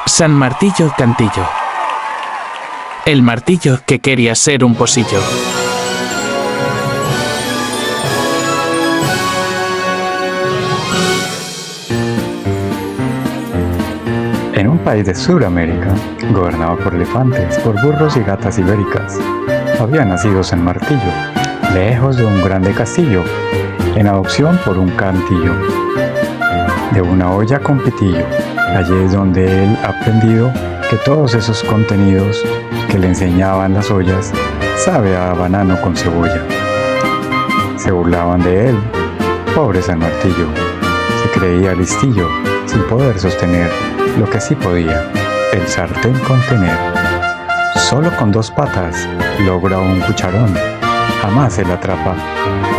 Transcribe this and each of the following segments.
San Martillo Cantillo. El martillo que quería ser un pocillo. En un país de Sudamérica, gobernado por elefantes, por burros y gatas ibéricas, había nacido San Martillo, lejos de un grande castillo, en adopción por un cantillo. De una olla con pitillo, allí es donde él ha aprendido que todos esos contenidos que le enseñaban las ollas sabe a banano con cebolla. Se burlaban de él, pobre San Martillo, se creía listillo, sin poder sostener lo que sí podía, el sartén contener. Solo con 2 patas logra un cucharón, jamás él atrapa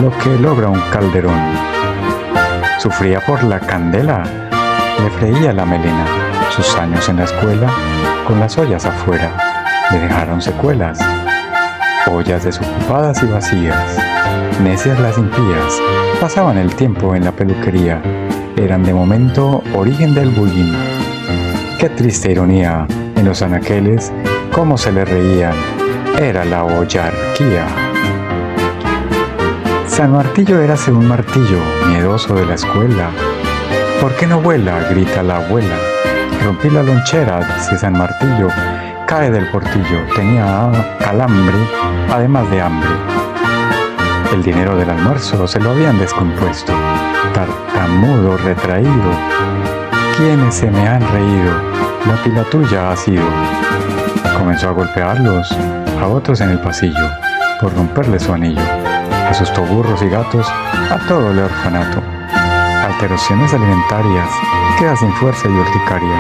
lo que logra un calderón. Sufría por la candela, le freía la melena, sus años en la escuela, con las ollas afuera, le dejaron secuelas. Ollas desocupadas y vacías, necias las impías, pasaban el tiempo en la peluquería, eran de momento origen del bullín. Qué triste ironía, en los anaqueles, cómo se le reían, era la ollarquía. San Martillo érase un martillo, miedoso de la escuela. ¿Por qué no vuela?, grita la abuela. Rompí la lonchera, dice San Martillo, cae del portillo, tenía calambre, además de hambre. El dinero del almuerzo se lo habían descompuesto, tartamudo, retraído. ¿Quiénes se me han reído? La pila tuya ha sido. Comenzó a golpearlos, a otros en el pasillo, por romperle su anillo. Asustó burros y gatos, a todo el orfanato. Alteraciones alimentarias, queda sin fuerza y urticaria.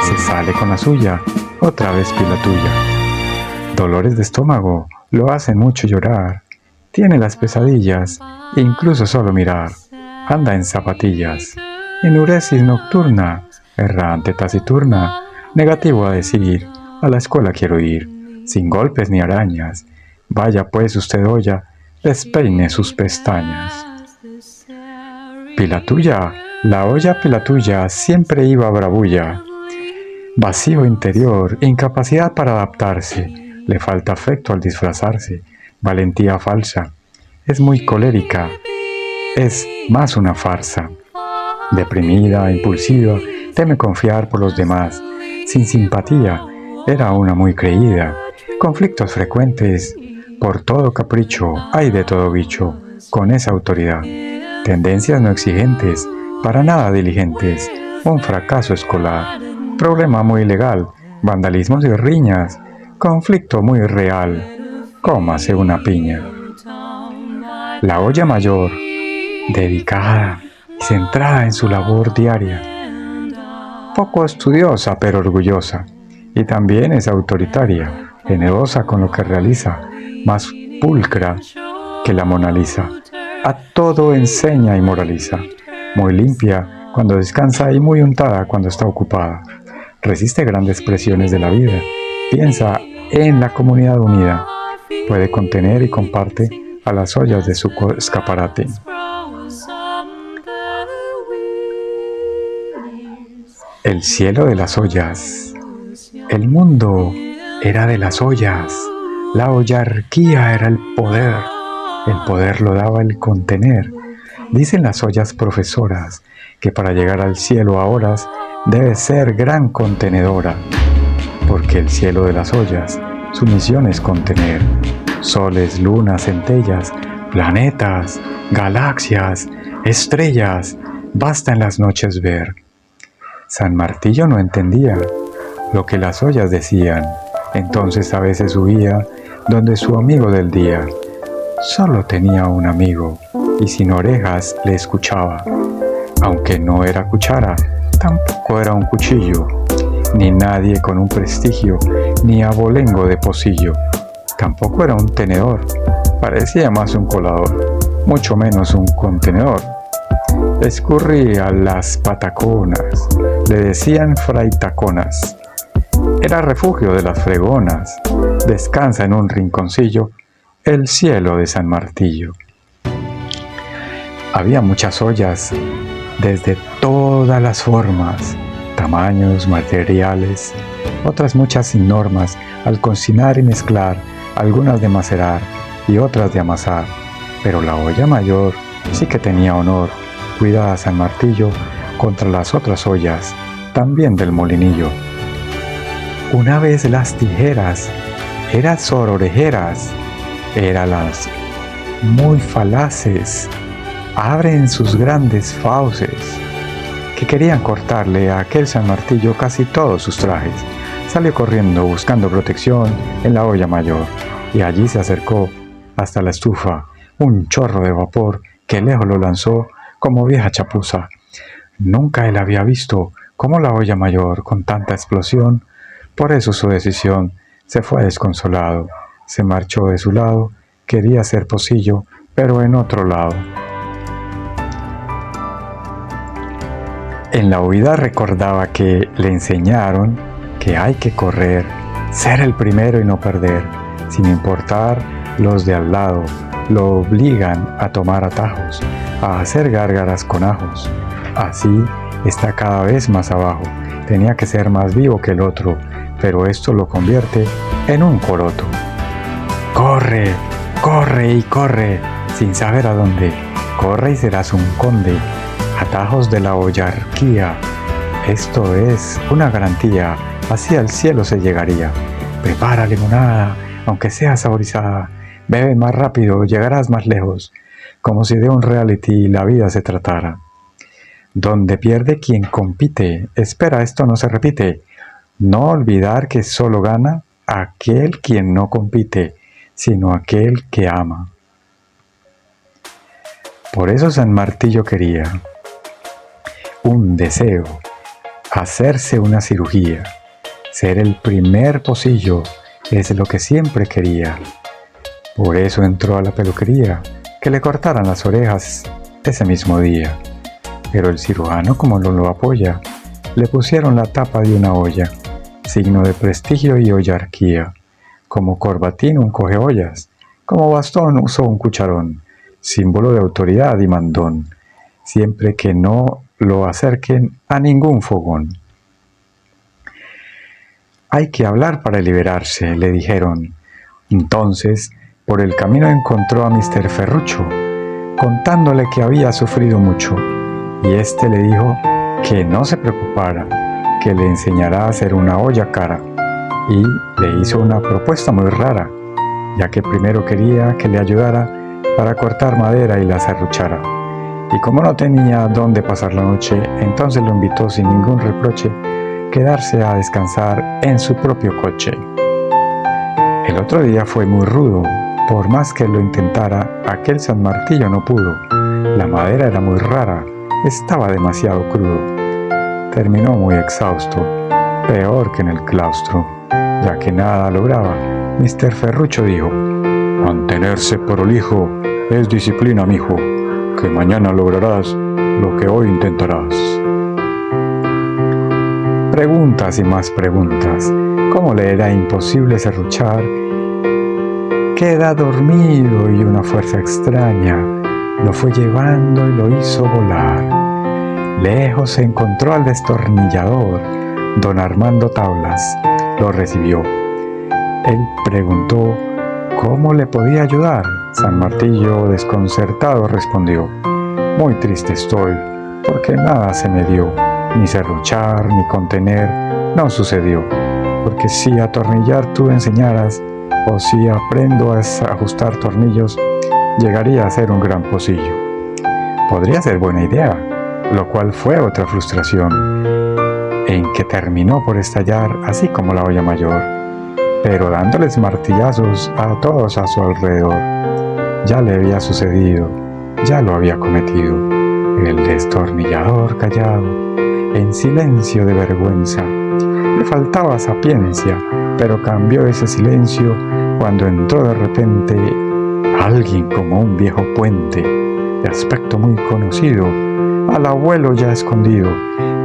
Se sale con la suya, otra vez pila tuya. Dolores de estómago, lo hacen mucho llorar. Tiene las pesadillas, incluso solo mirar. Anda en zapatillas. Enuresis nocturna, errante taciturna, negativo a decir, a la escuela quiero ir, sin golpes ni arañas. Vaya pues usted olla, despeine sus pestañas. Pila tuya, la olla pila tuya, siempre iba bravulla. Vacío interior, incapacidad para adaptarse, le falta afecto al disfrazarse, valentía falsa, es muy colérica, es más una farsa. Deprimida, impulsiva, teme confiar por los demás, sin simpatía, era una muy creída, conflictos frecuentes, por todo capricho, hay de todo bicho, con esa autoridad, tendencias no exigentes, para nada diligentes, un fracaso escolar, problema muy legal, vandalismos y riñas, conflicto muy real, cómase una piña. La olla mayor, dedicada y centrada en su labor diaria, poco estudiosa pero orgullosa, y también es autoritaria, generosa con lo que realiza, más pulcra que la Mona Lisa, a todo enseña y moraliza, muy limpia cuando descansa y muy untada cuando está ocupada, resiste grandes presiones de la vida, piensa en la comunidad unida, puede contener y comparte a las ollas de su escaparate. El cielo de las ollas, el mundo era de las ollas, la ollarquía era el poder lo daba el contener. Dicen las ollas profesoras que para llegar al cielo a horas debe ser gran contenedora, porque el cielo de las ollas su misión es contener soles, lunas, centellas, planetas, galaxias, estrellas, basta en las noches ver. San Martillo no entendía lo que las ollas decían, entonces a veces huía donde su amigo del día. Solo tenía un amigo y sin orejas le escuchaba, aunque no era cuchara, tampoco era un cuchillo, ni nadie con un prestigio, ni abolengo de pocillo, tampoco era un tenedor, parecía más un colador, mucho menos un contenedor. Escurría las pataconas, le decían fray taconas. Era refugio de las fregonas, descansa en un rinconcillo el cielo de San Martillo. Había muchas ollas, desde todas las formas, tamaños, materiales, otras muchas sin normas, al cocinar y mezclar, algunas de macerar y otras de amasar. Pero la olla mayor sí que tenía honor, cuidada San Martillo contra las otras ollas, también del molinillo. Una vez las tijeras, eran sororejeras, las muy falaces, abren sus grandes fauces, que querían cortarle a aquel San Martillo casi todos sus trajes. Salió corriendo buscando protección en la olla mayor, y allí se acercó hasta la estufa, un chorro de vapor que lejos lo lanzó como vieja chapuza. Nunca él había visto cómo la olla mayor con tanta explosión. Por eso su decisión se fue desconsolado. Se marchó de su lado, quería ser pocillo, pero en otro lado. En la huida recordaba que le enseñaron que hay que correr, ser el primero y no perder, sin importar los de al lado. Lo obligan a tomar atajos, a hacer gárgaras con ajos. Así está cada vez más abajo. Tenía que ser más vivo que el otro, pero esto lo convierte en un coroto. Corre, corre y corre, sin saber a dónde. Corre y serás un conde. Atajos de la ollarquía. Esto es una garantía. Así al cielo se llegaría. Prepara limonada, aunque sea saborizada. Bebe más rápido, llegarás más lejos. Como si de un reality la vida se tratara. Donde pierde quien compite. Espera, esto no se repite. No olvidar que solo gana aquel quien no compite, sino aquel que ama. Por eso San Martillo quería un deseo, hacerse una cirugía, ser el primer pocillo, es lo que siempre quería. Por eso entró a la peluquería, que le cortaran las orejas ese mismo día. Pero el cirujano, como no lo apoya, le pusieron la tapa de una olla, signo de prestigio y ollarquía. Como corbatín un cogeollas, como bastón usó un cucharón, símbolo de autoridad y mandón, siempre que no lo acerquen a ningún fogón. Hay que hablar para liberarse, le dijeron. Entonces, por el camino encontró a Mr. Ferrucho, contándole que había sufrido mucho, y éste le dijo que no se preocupara, que le enseñará a hacer una olla cara, y le hizo una propuesta muy rara, ya que primero quería que le ayudara para cortar madera y la serruchara. Y como no tenía dónde pasar la noche, entonces lo invitó sin ningún reproche quedarse a descansar en su propio coche. El otro día fue muy rudo. Por más que lo intentara, aquel San Martillo no pudo. La madera era muy rara, estaba demasiado crudo. Terminó muy exhausto, peor que en el claustro. Ya que nada lograba, Mr. Ferrucho dijo: mantenerse prolijo es disciplina, mijo, que mañana lograrás lo que hoy intentarás. Preguntas y más preguntas. ¿Cómo le era imposible serruchar? Queda dormido y una fuerza extraña lo fue llevando y lo hizo volar. Lejos se encontró al destornillador, don Armando Tablas, lo recibió. Él preguntó cómo le podía ayudar. San Martillo, desconcertado, respondió: muy triste estoy, porque nada se me dio, ni serruchar, ni contener, no sucedió. Porque si atornillar tú enseñaras, o si aprendo a ajustar tornillos, llegaría a ser un gran pocillo. Podría ser buena idea, lo cual fue otra frustración, en que terminó por estallar así como la olla mayor, pero dándoles martillazos a todos a su alrededor. Ya le había sucedido, ya lo había cometido. El destornillador callado, en silencio de vergüenza. Le faltaba sapiencia, pero cambió ese silencio cuando entró de repente alguien como un viejo puente, de aspecto muy conocido, al abuelo ya escondido.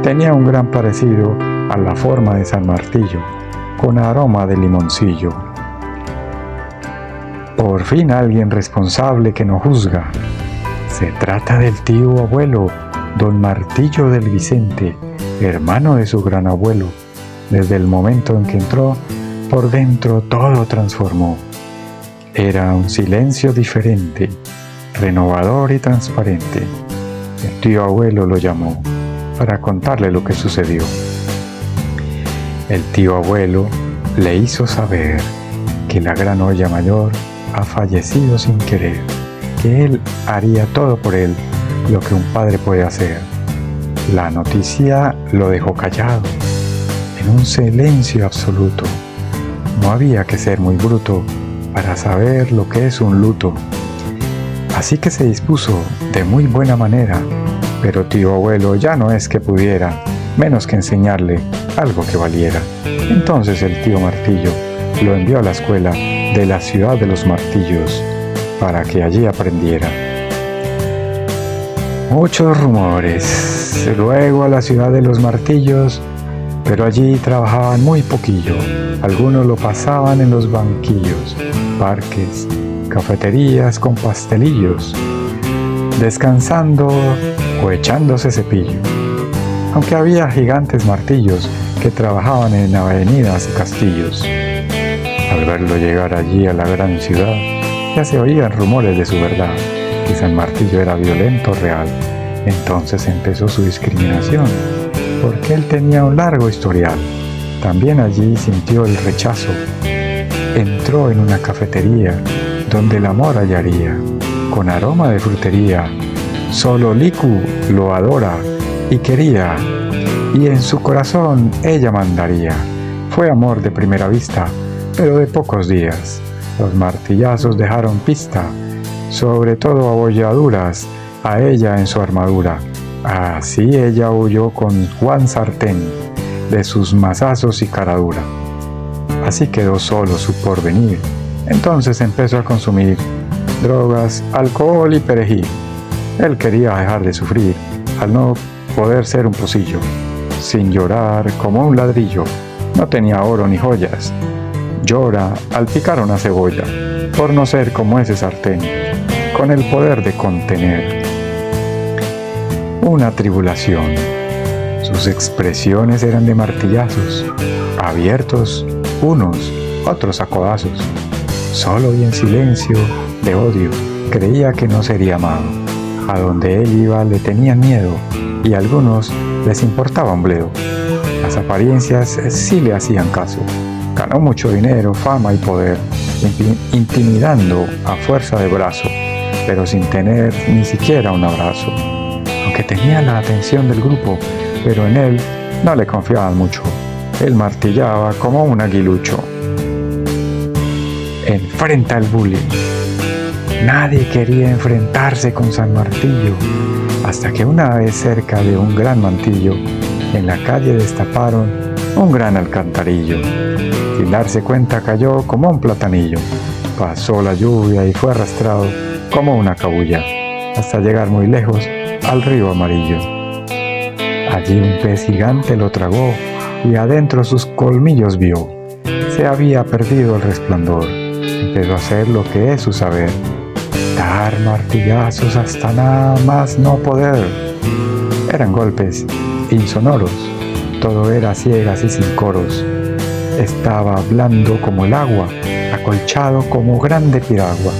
Tenía un gran parecido a la forma de San Martillo, con aroma de limoncillo. Por fin alguien responsable que no juzga. Se trata del tío abuelo, don Martillo del Vicente, hermano de su gran abuelo. Desde el momento en que entró, por dentro todo transformó. Era un silencio diferente, renovador y transparente. El tío abuelo lo llamó para contarle lo que sucedió. El tío abuelo le hizo saber que la gran olla mayor ha fallecido sin querer, que él haría todo por él lo que un padre puede hacer. La noticia lo dejó callado, en un silencio absoluto. No había que ser muy bruto para saber lo que es un luto. Así que se dispuso de muy buena manera, pero tío abuelo ya no es que pudiera, menos que enseñarle algo que valiera. Entonces el tío Martillo lo envió a la escuela de la ciudad de los martillos para que allí aprendiera. Muchos rumores, luego a la ciudad de los martillos, pero allí trabajaban muy poquillo. Algunos lo pasaban en los banquillos, parques, cafeterías con pastelillos, descansando o echándose cepillo. Aunque había gigantes martillos que trabajaban en avenidas y castillos. Al verlo llegar allí a la gran ciudad, ya se oían rumores de su verdad, que San Martillo era violento real. Entonces empezó su discriminación, porque él tenía un largo historial. También allí sintió el rechazo. Entró en una cafetería, donde el amor hallaría, con aroma de frutería. Solo Liku lo adora y quería, y en su corazón ella mandaría. Fue amor de primera vista, pero de pocos días. Los martillazos dejaron pista, sobre todo abolladuras, a ella en su armadura. Así ella huyó con Juan Sartén, de sus mazazos y caradura. Así quedó solo su porvenir. Entonces empezó a consumir drogas, alcohol y perejil. Él quería dejar de sufrir, al no poder ser un pocillo, sin llorar como un ladrillo. No tenía oro ni joyas. Llora al picar una cebolla, por no ser como ese sartén, con el poder de contener una tribulación. Sus expresiones eran de martillazos, abiertos unos, otros a codazos. Solo y en silencio, de odio, creía que no sería amado. A donde él iba le tenían miedo, y a algunos les importaba un bledo. Las apariencias sí le hacían caso. Ganó mucho dinero, fama y poder, intimidando a fuerza de brazo, pero sin tener ni siquiera un abrazo. Aunque tenía la atención del grupo, pero en él no le confiaban mucho. Él martillaba como un aguilucho. Enfrenta el bullying. Nadie quería enfrentarse con San Martillo, hasta que una vez cerca de un gran mantillo, en la calle destaparon un gran alcantarillo. Sin darse cuenta cayó como un platanillo. Pasó la lluvia y fue arrastrado como una cabulla, hasta llegar muy lejos al río amarillo. Allí un pez gigante lo tragó y adentro sus colmillos vio. Se había perdido el resplandor. Empezó a hacer lo que es su saber, dar martillazos hasta nada más no poder. Eran golpes insonoros, todo era ciegas y sin coros. Estaba blando como el agua, acolchado como grande piragua.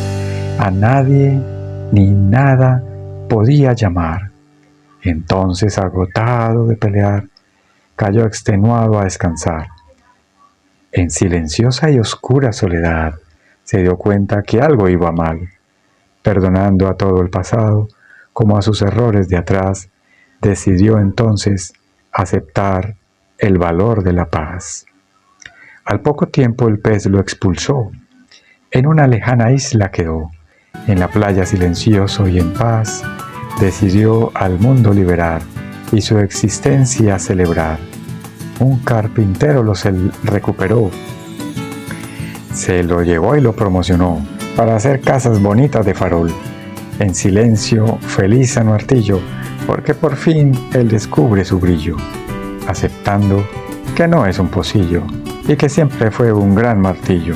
A nadie ni nada podía llamar. Entonces, agotado de pelear, cayó extenuado a descansar. En silenciosa y oscura soledad, se dio cuenta que algo iba mal. Perdonando a todo el pasado, como a sus errores de atrás, decidió entonces aceptar el valor de la paz. Al poco tiempo el pez lo expulsó. En una lejana isla quedó. En la playa silencioso y en paz, decidió al mundo liberar y su existencia celebrar. Un carpintero lo recuperó. Se lo llevó y lo promocionó para hacer casas bonitas de farol. En silencio, feliz San Martillo, porque por fin él descubre su brillo, aceptando que no es un pocillo y que siempre fue un gran martillo.